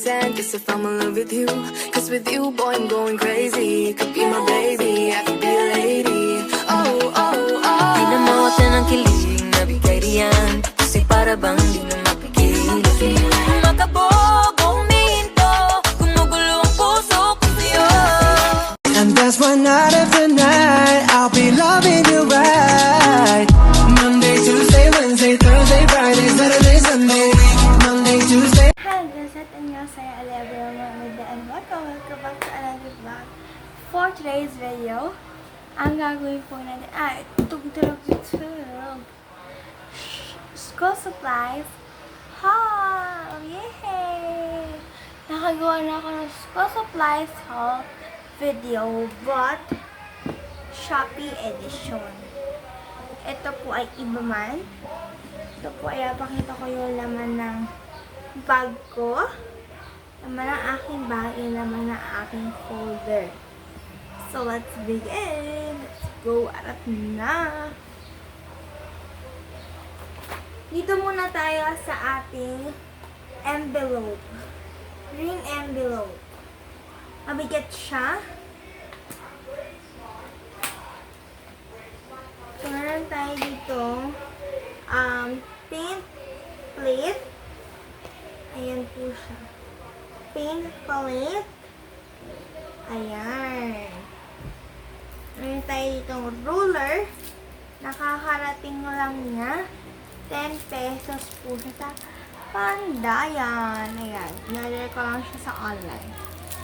pretend, guess if I'm in love with you. Cause with you, boy, I'm going crazy. You could be my baby, I could be a lady. Oh, oh, oh. Di na mawala ng kilig, nabigay riyan. Kasi para bang di na mapigil. Makabog, huminto, gumugulo ang puso ko sa'yo. And that's why night after night I'll be loving you right. Monday, Tuesday, Wednesday, Thursday, Friday, Saturday, Sunday. Monday, Tuesday. Hello guys, at annyeonghaseyo, everyone, and welcome back to another vlog. For today's video, ang gagawin po natin ay tugtog school supplies haul! Yay! Nakagawa na ako ng school supplies haul video, but Shopee edition. Ito po ay iba man. Ito po ay pakita ko yung laman ng bag ko, laman ng aking bag, yung laman ng aking folder. So let's begin. Let's go at na. Dito muna tayo sa ating envelope. Green envelope. Mabigat siya. So, meron tayo dito paint plate. Ayan po siya. Paint plate. Ayan. Meron tayo dito ruler. Nakakarating lang niya. 10 pesos po siya sa Pandayan. Ayan. Nalagay ko lang siya sa online.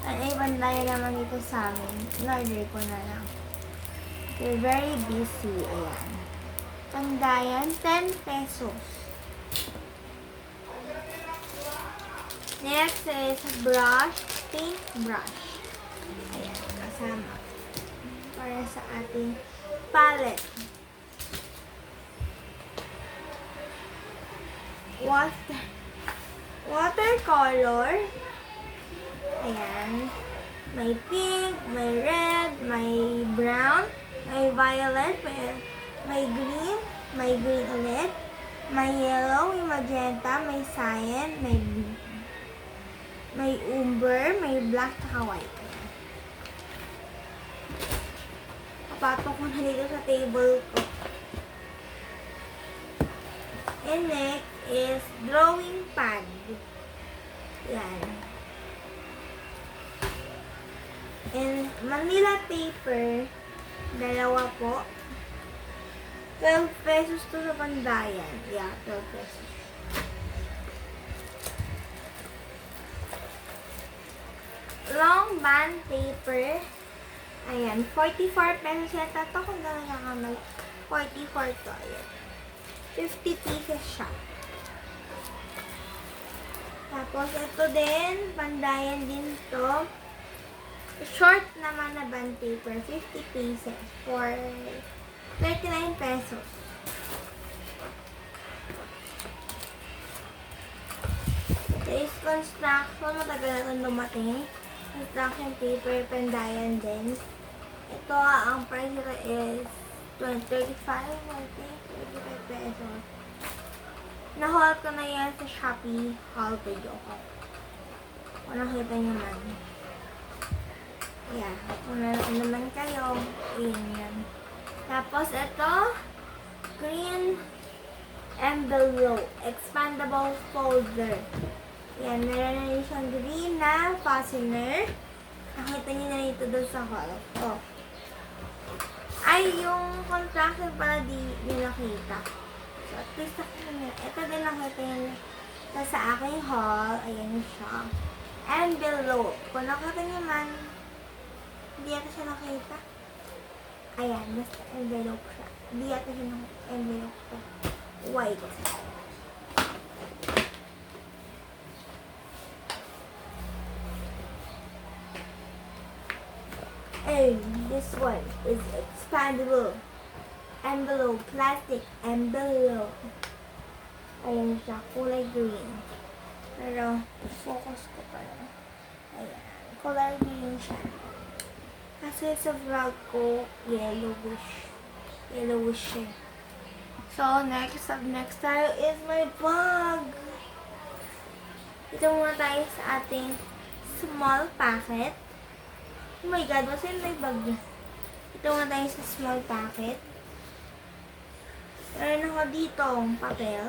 Ay, Pandayan naman dito sa amin. Nalagay ko na lang. They're very busy. Ayan. Pandayan, 10 pesos. Next is brush. Paint brush. Ayan. Kasama. Para sa ating palette. Watercolor. Ayan. May pink, may red, may brown, may violet, may green ulit, may yellow, may magenta, may cyan, may umber, may black, at white. Kapato ko na dito sa table ko. And next is drawing pad. Yan. And Manila paper, dalawa po. 12 pesos to sa Pandayan. Yeah, 12 pesos. Long band paper. Ayan, 44 pesos yata. Ito kung gano'n nakakamay. 44 to. Ayan. 50 pieces siya. Tapos, ito din. Pandayan din to. Short naman na band paper. 50 pieces for 39 pesos. This construction, matagal na itong dumating. Construction paper, Pandayan din. Ito, ang price nito is 35, I think. 35 pesos. Na-haul ko na yan sa Shopee haul video ko. Kung nakita nyo man. Yeah. Kung naman kayo, yan. Tapos, ito, green envelope, expandable folder. Yan, meron na rin siyang green na fastener. Nakita niyo na ito doon sa haul. Oh. Ay, yung contraction pala di nakita. So, at least nakita niyo. Ito din nakita niyo sa aking haul. Ayan siya. Envelope. Kung nakita niyo man, hindi ata siya nakita. Ayan, basta envelope siya. Hindi ata siya envelope ko. White. And this one is expandable envelope, plastic envelope. Ayan siya, kulay green. Pero, focus ko pa lang. Ayan, kulay green siya. Kasi sa vlog ko, yellowish. Yellowish siya. So, next tayo is my bag. Ito muna tayo sa ating small packet. Oh my God, masin may bag niya. Ito muna tayo sa small packet. Meron ako dito papel.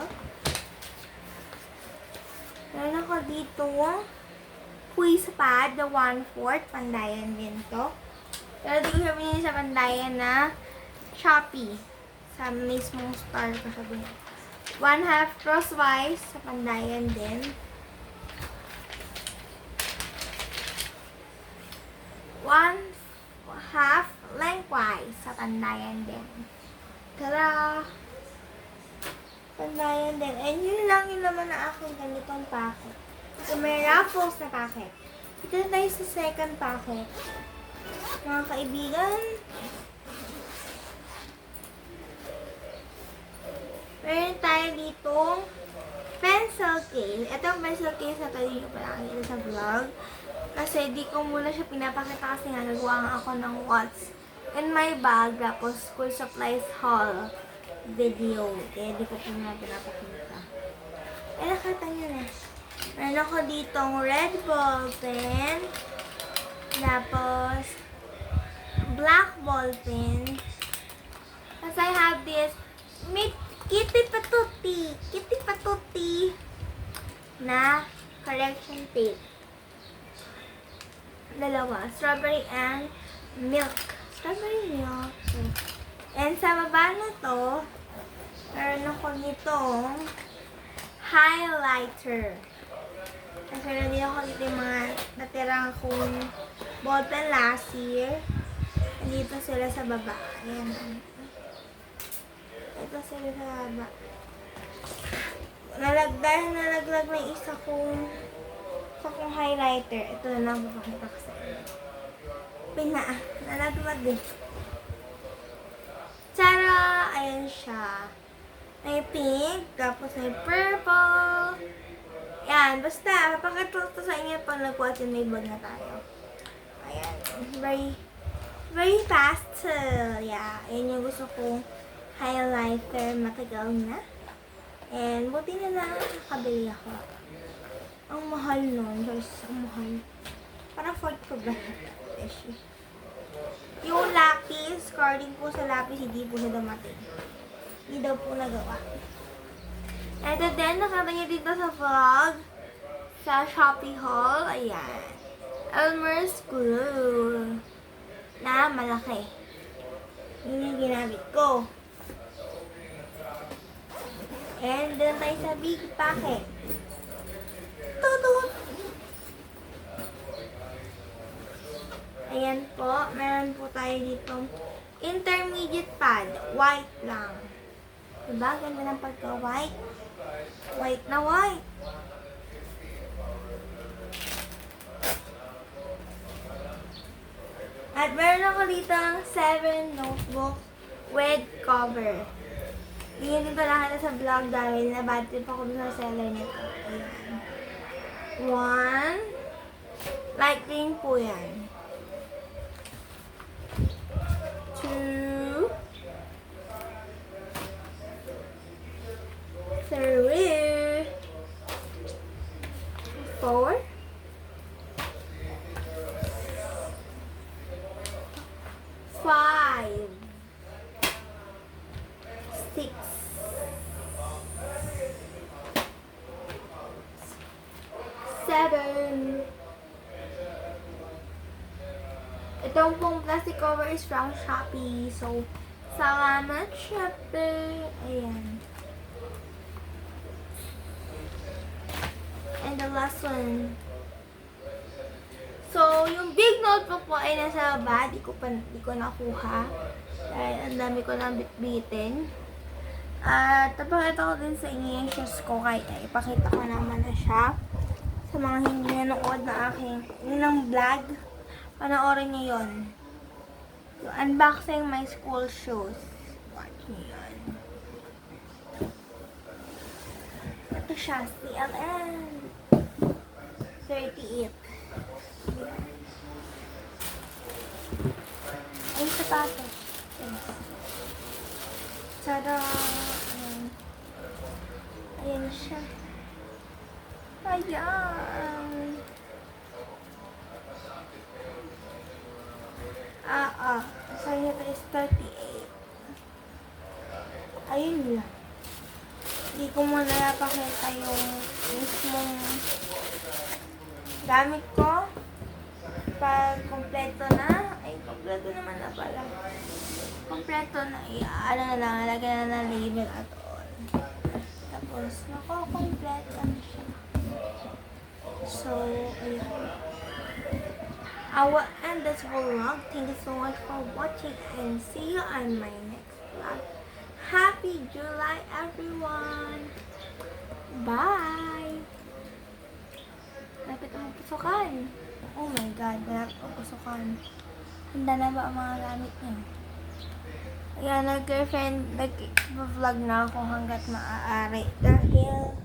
Meron ako dito quiz pad na 1/4. Pandayan din to. Pero di ko siya binili sa Pandayan na Shopee. Sa mismong store ko siya binili. 1/2 crosswise sa Pandayan din. 1/2 lengthwise sa Pandayan din. Tara! Pandayan din. And yun lang yung naman na aking ganitong packet. So, may Raffles na packet. Ito na tayo sa second packet. Mga kaibigan, meron tayo ditong pencil case. Ito yung pencil case na tayo yung palakita sa vlog. Kasi di ko muna siya pinapakita kasi nga nagawa nga ako ng what's in my bag. Tapos school supplies haul video. Kaya di ko po muna pinapakita. Eh, nakita nyo na. Meron ako ditong red ball pen. Tapos black ball pen. Tapos I have this Kitty Patuti na correction tape. Dalawa. Strawberry and milk. Strawberry milk. And sa baba na to, meron ako nitong highlighter. Kasi meron din ako dito yung mga natirang kong ballpen last year. Dito sila sa baba. Ayan. Ito sila sa baba. Nalaglag na yung isa kong highlighter. Ito na lang papakita ko sa inyo. Nalaglag eh. Tara! Ayan siya. May pink, tapos may purple. Ayan, basta, papakita ko sa inyo pag nag-watch and may bag na tayo. Ayan, very pastel. Yeah, ayan yung gusto kong highlighter, matagal na. And, buti na lang nakabili ako. Ang mahal nun, guys, ang mahal. Parang 40 ko ba? Yung lapis, carding po sa lapis, hindi po siya dumating. Hindi daw po nagawa. Ito din, nakita niyo dito sa vlog, sa Shopee haul, ayan. Elmer's glue na malaki. Yun yung ginamit ko. And then tayo sa big packet. Tutut! Ayan po, meron po tayo dito intermediate pad, white lang. Diba? Ganda ng pagka-white. White na white. At meron ako dito 7 notebooks with cover. Tingnan din ko lahat sa vlog dahil na-bad trip ako dun sa seller nito. Ayan. 1. Light green po yan. 2. 3. 4. 5. 6. 7. Itong pong plastic cover is from Shopee. So, salamat Shopee. Ayan. And the last one. So, yung big notebook po ay nasa baba. Di ko nakuha. Dahil ang dami ko nang bitbitin. At tapakita ko din sa inyo yung shoes ko. Kaya ipakita ko naman na siya. Sa mga hindi nanood na aking ilang vlog, panoorin niyo yun. So, unboxing my school shoes. Watch niyo yun. Ito siya, CLN 38. Ay, sapatos. Tada! Ayan siya. Ayan. So ito is 38. Ayun lang. Hindi ko muna napakita yung mismong gamit ko. Pag kompleto na, ay kompleto naman na pala. Kompleto na, ano na lang, lagyan na ng label at all. Tapos, nako-kompleto na siya. So, ayun. I will end this vlog. Thank you so much for watching and see you on my next vlog. Happy July, everyone! Bye! Lapit ang pusukan. Oh my God, lapit ang pusukan. Handa na ba ang mga gamit niya? Ayan, nag-vlog na ako hanggat maaari. Dahil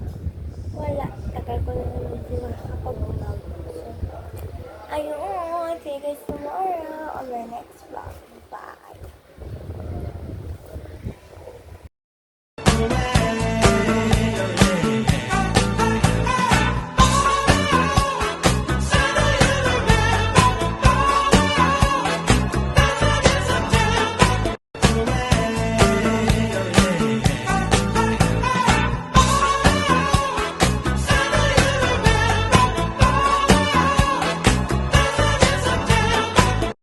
wala, tagal ko na naman sila kapag-vlog. So, ayun, see you guys tomorrow on my next vlog. Bye!